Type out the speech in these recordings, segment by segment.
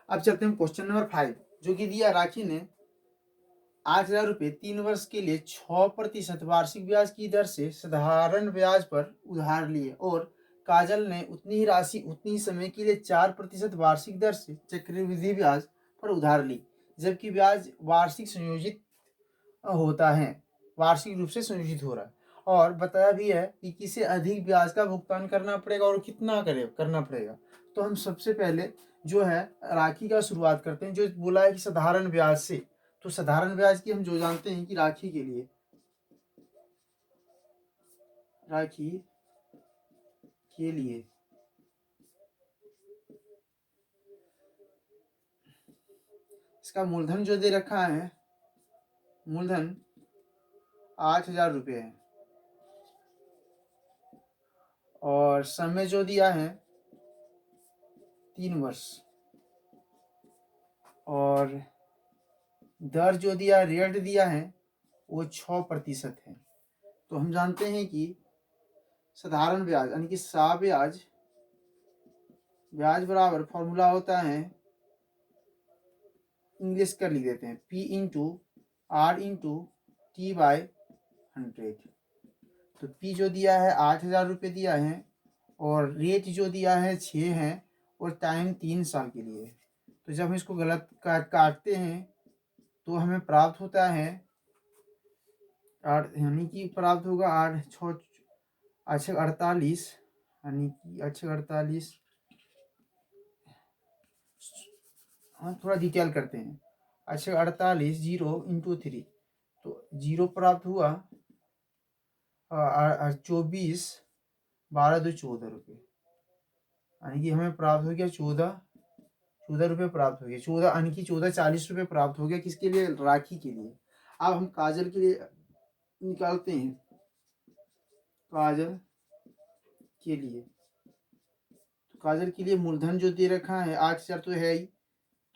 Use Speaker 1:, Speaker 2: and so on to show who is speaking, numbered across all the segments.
Speaker 1: अब चलते हैं क्वेश्चन नंबर 5, जो कि दिया राखी ने 8,000 रुपये 3 वर्ष के लिए 6% वार्षिक ब्याज की दर से साधारण ब्याज पर उधार लिए, और काजल ने उतनी ही राशि उतनी ही समय के लिए 4% वार्षिक दर से चक्रवृद्धि ब्याज पर उधार ली, जबकि ब्याज वार्षिक संयोजित होता है, वार्षिक रूप से संयोजित हो रहा है। और बताया भी है कि किसे अधिक ब्याज का भुगतान करना पड़ेगा और कितना करना पड़ेगा। तो हम सबसे पहले जो है राखी का शुरुआत करते हैं, जो बोला है कि साधारण ब्याज से। तो साधारण ब्याज की हम जो जानते हैं कि राखी के लिए इसका मूलधन जो दे रखा है, मूलधन 8,000 रुपये है, और समय जो दिया है 3 वर्ष, और दर जो दिया, रेट दिया है वो 6% है। तो हम जानते हैं कि साधारण ब्याज यानी कि सा ब्याज बराबर फॉर्मूला होता है, इंग्लिश कर लिख देते हैं, P into R into T by 100। तो P जो दिया है 8,000 रुपये दिया है, और रेट जो दिया है 6 है, और टाइम 3 साल के लिए। तो जब हम इसको गलत काटते हैं तो हमें प्राप्त होता है 8, यानी कि प्राप्त होगा 8 6 48, यानी कि 48। हाँ, थोड़ा डिटेल करते हैं। 48 0 इंटू 3, तो 0 प्राप्त हुआ 24 12 2 14 रुपये, यानी कि हमें प्राप्त हो गया 14 रुपये प्राप्त हो गया। 14 यानी कि 40 रुपये प्राप्त हो गया, किसके लिए? राखी के लिए। अब हम काजल के लिए निकालते हैं। काजल के लिए, तो काजल के लिए मूलधन जो दे रखा है 8,000 तो है ही,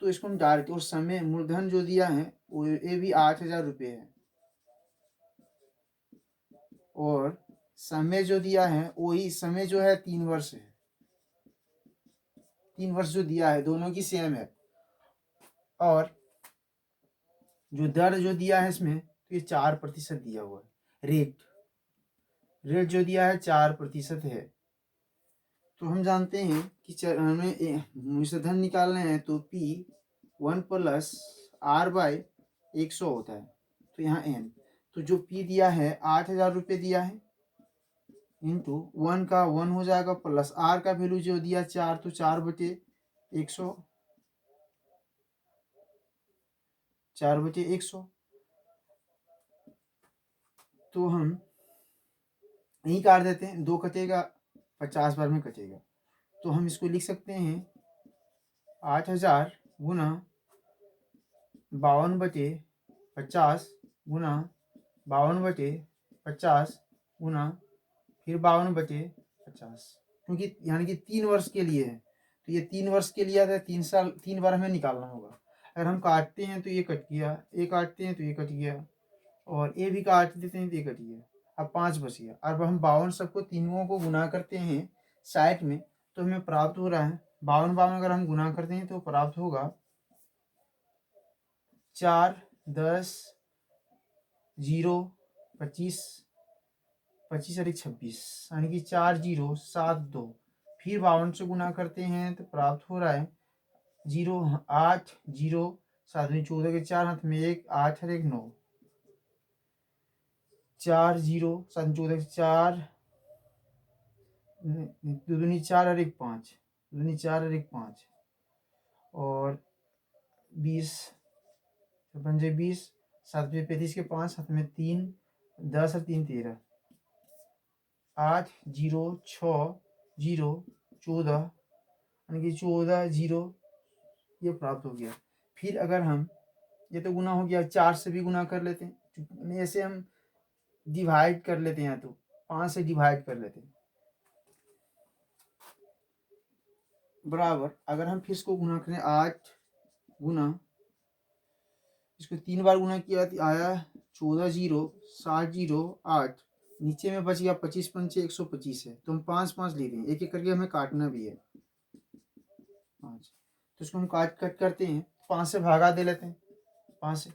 Speaker 1: तो इसको हम डाल के, और समय मूलधन जो दिया है वो ये भी 8,000 रुपये है, और समय जो दिया है वही समय जो है 3 वर्ष है। 3 वर्ष जो दिया है दोनों की सेम है, और जो दर जो दिया है इसमें, तो ये 4% दिया हुआ है। रेट जो दिया है 4% है। तो हम जानते हैं कि हमें मूलधन निकालना है, तो P 1 प्लस R बाय 100 होता है, तो यहाँ N। तो जो P दिया है 8,000 रुपये दिया है, इंटू 1 का 1 हो जाएगा, प्लस R का वैल्यू जो दिया 4, तो 4/100, 4/100। तो हम यहीं काट देते हैं, 2 कटेगा 50 बार में कटेगा, तो हम इसको लिख सकते हैं 8,000 गुना 52/50 गुना 52/50 गुना फिर 52/50, क्योंकि यानी कि 3 वर्ष के लिए है, तो ये 3 वर्ष के लिए है, 3 साल 3 बार हमें निकालना होगा। अगर हम काटते हैं तो ये कट गया, ये काटते हैं तो ये कट गया, और ये भी काट देते हैं तो ये कट गया। अब 5 बच गया। अब हम 52 सबको तीनों को गुना करते हैं साइड में, तो हमें प्राप्त हो रहा है 52 अगर हम गुना करते हैं तो प्राप्त होगा 4 10 0 25 25 और 26, यानी कि 4 0 7 2। फिर 52 से गुना करते हैं तो प्राप्त हो रहा है 0 8 0 7 में 14 के 4 हाथ में 1 8 और 1 9, 4 0 7 14 के 4 दूनी 4 और 1 5, दूनी 4 और 1 5, और 20 पंजे 20, 7 में 35 के 5 हाथ में 3 10 और 3 13, 8 0 6 0 14, यानी कि 14 0 ये प्राप्त हो गया। फिर अगर हम ये तो गुना हो गया, 4 से भी गुना कर लेते हैं, ऐसे हम डिवाइड कर लेते हैं, तो 5 से डिवाइड कर लेते हैं, बराबर। अगर हम फिर इसको गुना करें 8 गुना, इसको 3 बार गुना किया तो आया 14 0 7 0 8, नीचे में बच गया 25 पंचे 125 है, तो हम 5 5 ले रहे हैं, एक एक करके हमें काटना भी है 5। तो इसको हम कट करते हैं, 5 से भागा दे लेते हैं, 5 से।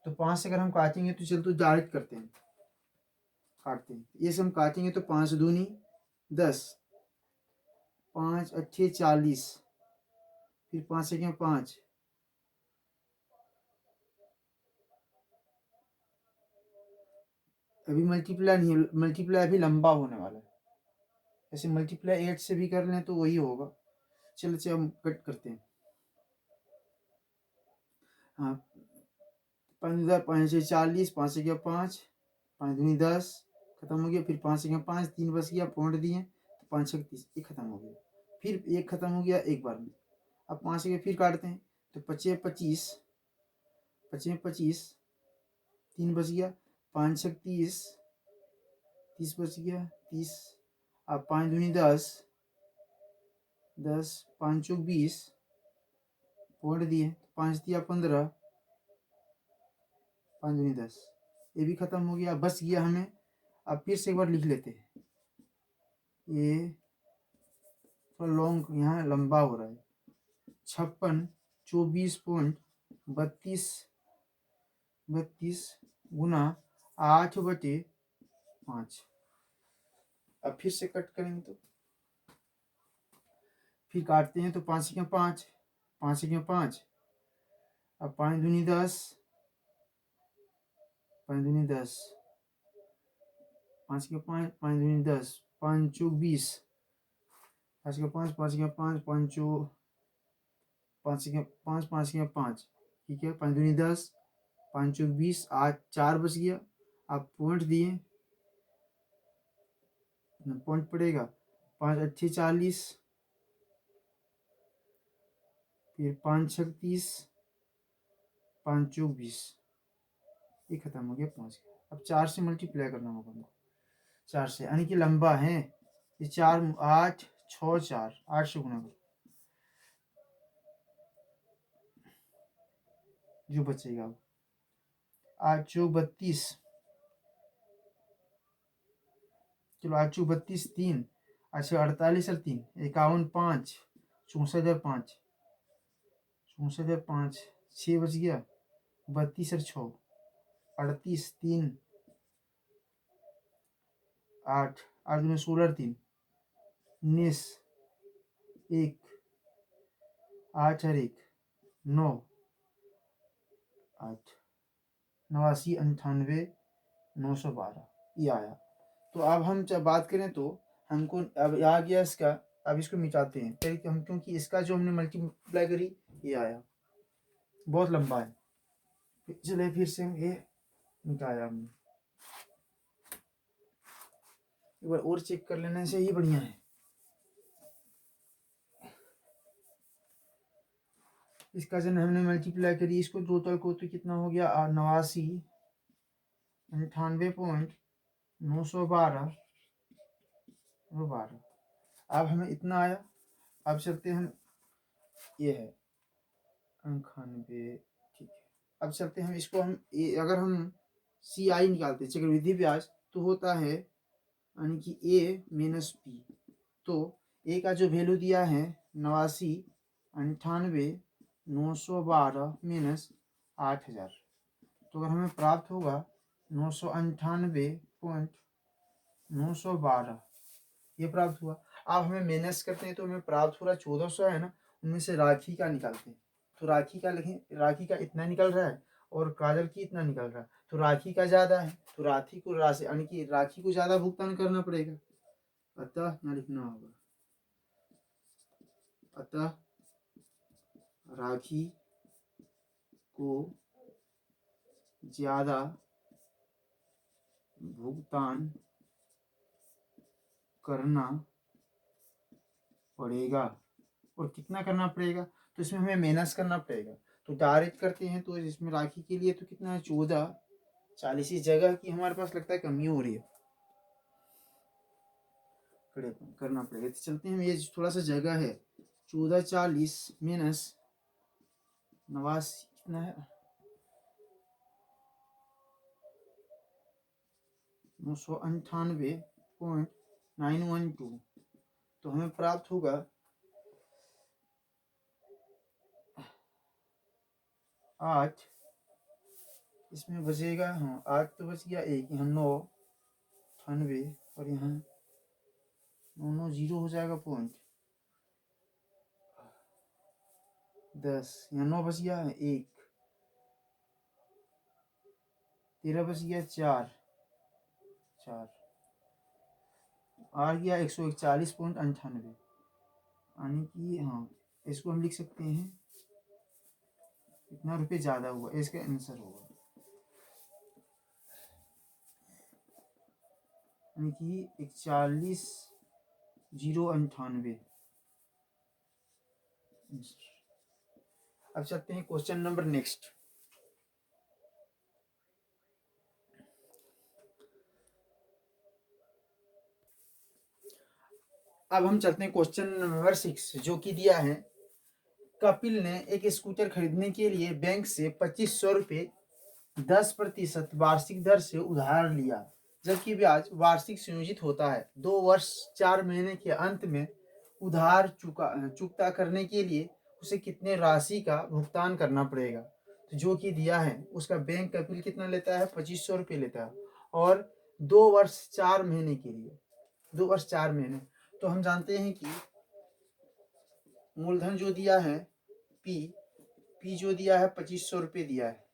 Speaker 1: तो 5 से अगर हम काटेंगे तो चल तो डायरेक्ट करते हैं, काटते हैं। ये से हम काटेंगे तो 5 दूनी 10, 5 अट्ठे 40, फिर 5 से क्या 5, अभी मल्टीप्लाई नहीं, मल्टीप्लाई अभी लंबा होने वाला है। ऐसे मल्टीप्लाई 8 से भी कर लें तो वही होगा। चलो हम कट करते हैं। हाँ, 5 से 40, 5 से क्या 5, 5 दूनी 10, खत्म हो गया। फिर 5 से क्या 5, 3 बच गया, पॉइंट दिए तो 5 छक 30, एक खत्म हो गया। फिर एक खत्म हो गया एक बार में। अब 5 से फिर काटते हैं तो 25 25, 25 25, 3 बच गया, 5 छक 30, 30 बच गया 30। अब 5 दूनी 10, 10, 5 चौक 20, पॉइंट दिए, 5 दिया 15, 5 दूनी 10, ये भी खत्म हो गया, बच गया हमें। अब फिर से एक बार लिख लेते हैं, ये थोड़ा लॉन्ग यहाँ लंबा हो रहा है। 56 24.32 गुना 8/5। अब फिर से कट करेंगे तो फिर काटते हैं तो 5 से क्या 5, 5 से क्या 5, अब 5 दूनी 10, 5 दूनी 10, 5 के 5, 5 दूनी 10, 5 चौक 20, 5 के 5, 5 के 5, 5 चौक 5 के 5, 5 के 5, ठीक है। 5 दूनी 10, 5 चौक 20, 8 4 बच गया। आप पॉइंट दिए, पॉइंट पड़ेगा 5 अट्ठे 40, फिर 5 छक 30, 5 चौक 20, ये खत्म हो गया 5। अब 4 से मल्टीप्लाई करना होगा हमको, 4 से, यानी कि लंबा है ये 4, 8 6 4, 8 से गुना करो, जो बचेगा अब 8 चौक 32, चलो 8 चौक 32 3, अच्छा 48 और 3 51 5, 64 और 5, 64 और 5, 6 बच गया, 32 और 6, 38 3, 8 8 में 16 और 3, 19 1, 8 और 1 9, 8 89 98 912, ये आया। तो अब हम जब बात करें तो हमको अब आ गया इसका, अब इसको मिटाते हैं फिर हम, क्योंकि इसका जो हमने मल्टीप्लाई करी ये आया, बहुत लंबा है। चले फिर से ये मिटाया हमने, एक बार और चेक कर लेने से ही बढ़िया है। इसका जब हमने मल्टीप्लाई करी इसको टोटल को तो कितना हो गया 89 98.912 12। अब हमें इतना आया। अब चलते हैं हम, ये है 98, ठीक है। अब चलते हैं हम इसको, हम अगर हम CI निकालते हैं चक्रवृद्धि ब्याज तो होता है यानी कि A-B। तो ए का जो वैल्यू दिया है 89 98 912 - 8000, तो अगर हमें प्राप्त होगा 998.912, ये प्राप्त हुआ। अब हमें माइनस करते हैं तो हमें प्राप्त हो रहा 1400 है ना, उनमें से राखी का निकालते हैं। तो राखी का लिखें, राखी का इतना निकल रहा है और काजल की इतना निकल रहा है, तो राखी का ज़्यादा है, तो राखी को राशि यानी कि राखी को ज़्यादा भुगतान करना पड़ेगा, अतः यहाँ लिखना होगा, अतः राखी को ज़्यादा भुगतान करना पड़ेगा। और कितना करना पड़ेगा, तो इसमें हमें माइनस करना पड़ेगा। तो डायरेक्ट करते हैं तो इसमें राखी के लिए तो कितना है 1440, इस जगह की हमारे पास लगता है कमी हो रही है, करना पड़ेगा। तो चलते हैं, ये थोड़ा सा जगह है 1440 माइनस 89 कितना है 998.912, तो हमें प्राप्त होगा 8, इसमें बचेगा, हाँ 8 तो बच गया, एक यहाँ 9, 98, और यहाँ 9 9 0 हो जाएगा पॉइंट 10, यहाँ 9 बच गया, एक 13 बच गया, 4 4 आ गया 141.98, यानी कि हाँ इसको हम लिख सकते हैं कितना रुपये ज़्यादा हुआ, इसका आंसर होगा, यानी कि 41,098। अब चलते हैं क्वेश्चन नंबर नेक्स्ट। अब हम चलते हैं क्वेश्चन नंबर 6, जो कि दिया है कपिल ने एक स्कूटर खरीदने के लिए बैंक से 2500 रुपये 10% वार्षिक दर से उधार लिया, जबकि ब्याज वार्षिक संयोजित होता है। 2 वर्ष 4 महीने के अंत में उधार चुकता करने के लिए उसे कितने राशि का भुगतान करना पड़ेगा। तो जो कि दिया है उसका बैंक कपिल कितना लेता है, 2500 रुपये लेता है, और 2 वर्ष 4 महीने के लिए, 2 वर्ष 4 महीने। तो हम जानते हैं कि मूलधन जो दिया है पी जो दिया है 2500 रुपये दिया है,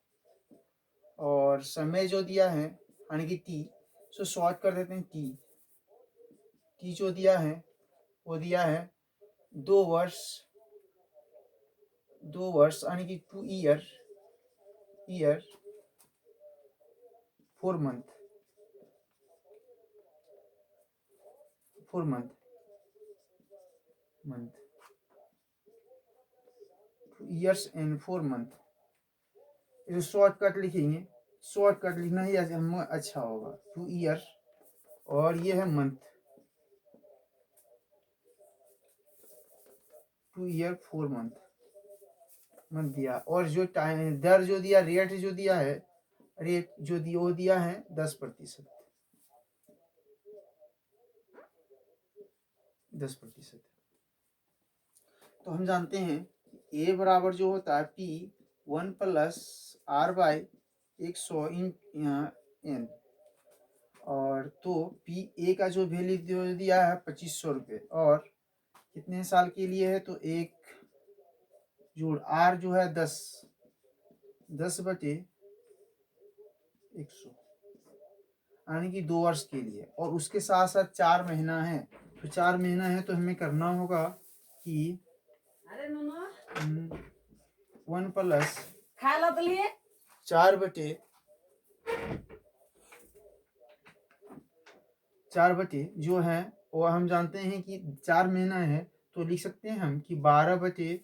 Speaker 1: और समय जो दिया है यानी कि टी, सो शॉर्ट कर देते हैं, टी जो दिया है वो दिया है 2 वर्ष, 2 वर्ष यानी कि 2 year 4 month 2 years and 4 month. इसे शॉर्टकट लिखेंगे, शॉर्टकट लिखना ही हम अच्छा होगा, 2 ईयर और ये है मंथ, 2 ईयर 4 मंथ दिया, और जो टाइम दर जो दिया, रेट जो दिया है, रेट जो दिया वो दिया है 10%, 10%। तो हम जानते हैं ए बराबर जो होता है P1+R/100 एन, और तो पी ए का जो वैल्यू दिया है 2500 रुपये, और कितने साल के लिए है, तो एक जोड़ आर जो है 10/100, यानी कि 2 वर्ष के लिए, और उसके साथ साथ 4 महीना है, तो 4 महीना है तो हमें करना होगा कि 1+ 4/4 जो है वो हम जानते हैं कि 4 महीना है, तो लिख सकते हैं हम कि 12/,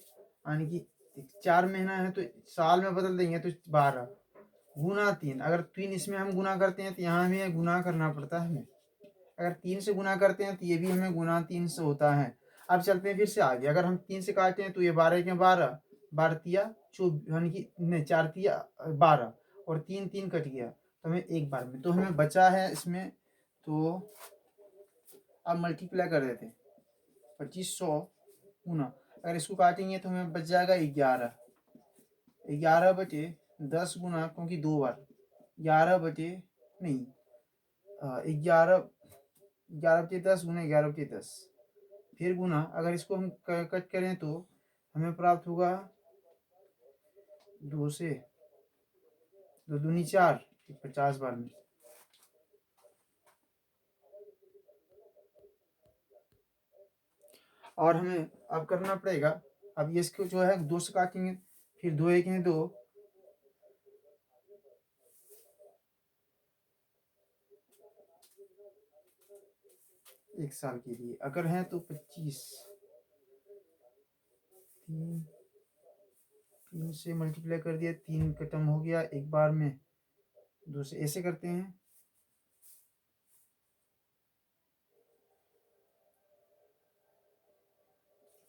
Speaker 1: यानी कि 4 महीना है तो साल में बदल देंगे, तो 12 गुना 3, अगर 3 इसमें हम गुना करते हैं तो यहाँ हमें गुना करना पड़ता है हमें, अगर 3 से गुना करते हैं तो ये भी हमें गुना 3 से होता है। अब चलते हैं फिर से आगे, अगर हम 3 से काटते हैं तो ये 12 के 12, 12 यानी कि नहीं 4 12, और 3 3 कट गया, तो हमें एक बार में, तो हमें बचा है इसमें, तो अब मल्टीप्लाई कर देते हैं 2500 गुना, अगर इसको काटेंगे तो हमें बच जाएगा 11/10 गुना, क्योंकि 2 बार 11 नहीं 11/10 गुना 11/10, फिर गुना, अगर इसको हम कट करें तो हमें प्राप्त होगा 2 से 2 दूनी 4, 50 बार में। और हमें अब करना पड़ेगा, अब ये इसको जो है 2 से काटेंगे, फिर 2 1 है 2, एक साल के लिए अगर है तो 25, 3 से मल्टीप्लाई कर दिया, 3 खत्म हो गया एक बार में, 2 से ऐसे करते हैं,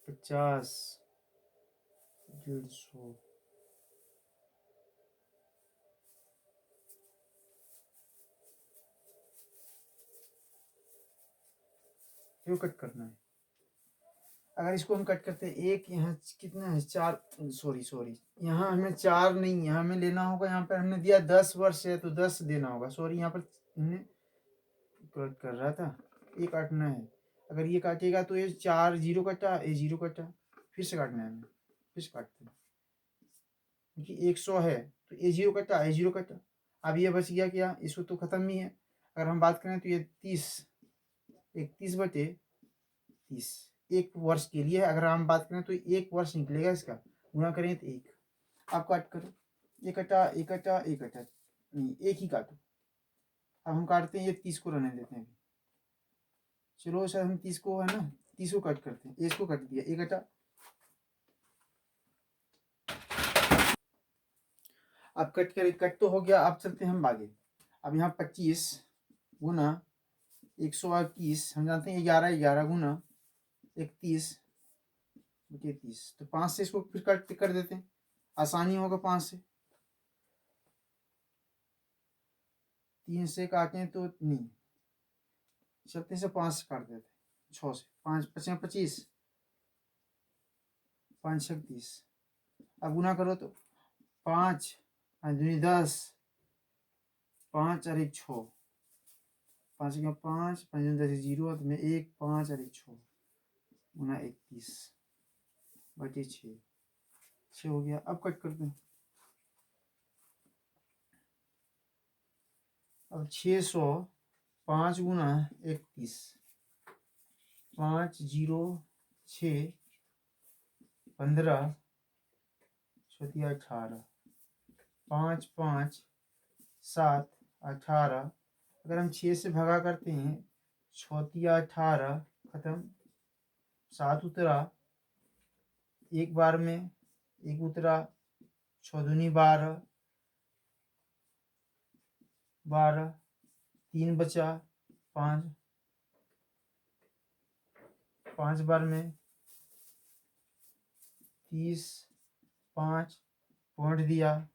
Speaker 1: 50, 150, क्यों कट करना है। अगर इसको हम कट करते हैं, एक यहाँ कितना है 4, सॉरी यहाँ हमें 4 नहीं, यहाँ हमें लेना होगा, यहाँ पर हमने दिया 10 वर्ष है तो 10 देना होगा, सॉरी यहाँ पर हमने कट कर रहा था, ये काटना है। अगर ये काटेगा तो ये 4 0 कटा, ये 0 कटा, फिर से काटना है हमें, फिर से काटते हैं, क्योंकि 100 है तो ये 0 कटा, ये 0 कटा। अब ये बच गया क्या, इसको तो खत्म ही है। अगर हम बात करें तो ये 30, 31/30 एक वर्ष के लिए। अगर हम बात करें तो 1 वर्ष निकलेगा इसका, गुना करें तो 1। आप काट करो, एक कटा, एक कटा, एक कटा, नहीं एक ही काटो। अब हम काटते हैं, ये 30 को रहने देते हैं। चलो सर, हम 30 को है ना, 30 को कट करते हैं, इसको कट दिया, एक कटा। अब कट तो हो गया। अब चलते हैं हम आगे। अब यहाँ 25 गुना 121, हम जानते हैं 11 गुना 31/30, तो 5 से इसको फिर कट कर देते हैं, आसानी होगा। 5 से 3 से काटें तो नहीं चलते से, 5 से काट देते, 6 से, 5 5 25, 5 6 30। अब गुना करो तो 5 5 दूनी 10, 5 और 1 6, 5 का 5, 5 दूनी 10 0, तो मैं 1 5 और 1 6 गुना 31/6 हो गया। अब कट करते हैं। अब 600 5 गुना 31, 5 0 6 15 18, 5 5 7 18। अगर हम 6 से भगा करते हैं, 18 खत्म, 7 उतरा, एक बार में 1 उतरा, 6 दूनी 12, 3 बचा, 5 5 बार में 30, 5 पॉइंट दिया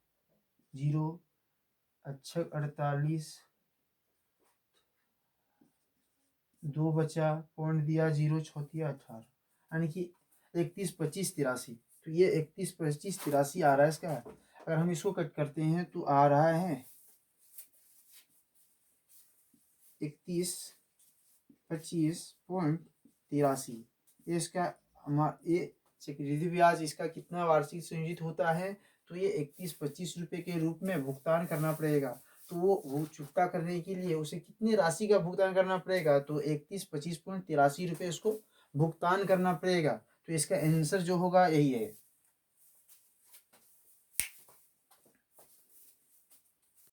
Speaker 1: 0, अच्छा 48, 2 बचा, पॉइंट दिया 0, 6 18, यानी कि 31 25 83। तो ये 31 25 83 आ रहा है इसका। अगर हम इसको कट करते हैं तो आ रहा है 31 25.83। ये इसका ये चक्रवृद्धि ब्याज इसका कितना वार्षिक संयोजित होता है, तो ये 31-25 रुपये के रूप में भुगतान करना पड़ेगा। तो वो चुकता करने के लिए उसे कितनी राशि का भुगतान करना पड़ेगा, तो 31 25.83 रुपये उसको भुगतान करना पड़ेगा। तो इसका आंसर जो होगा यही है।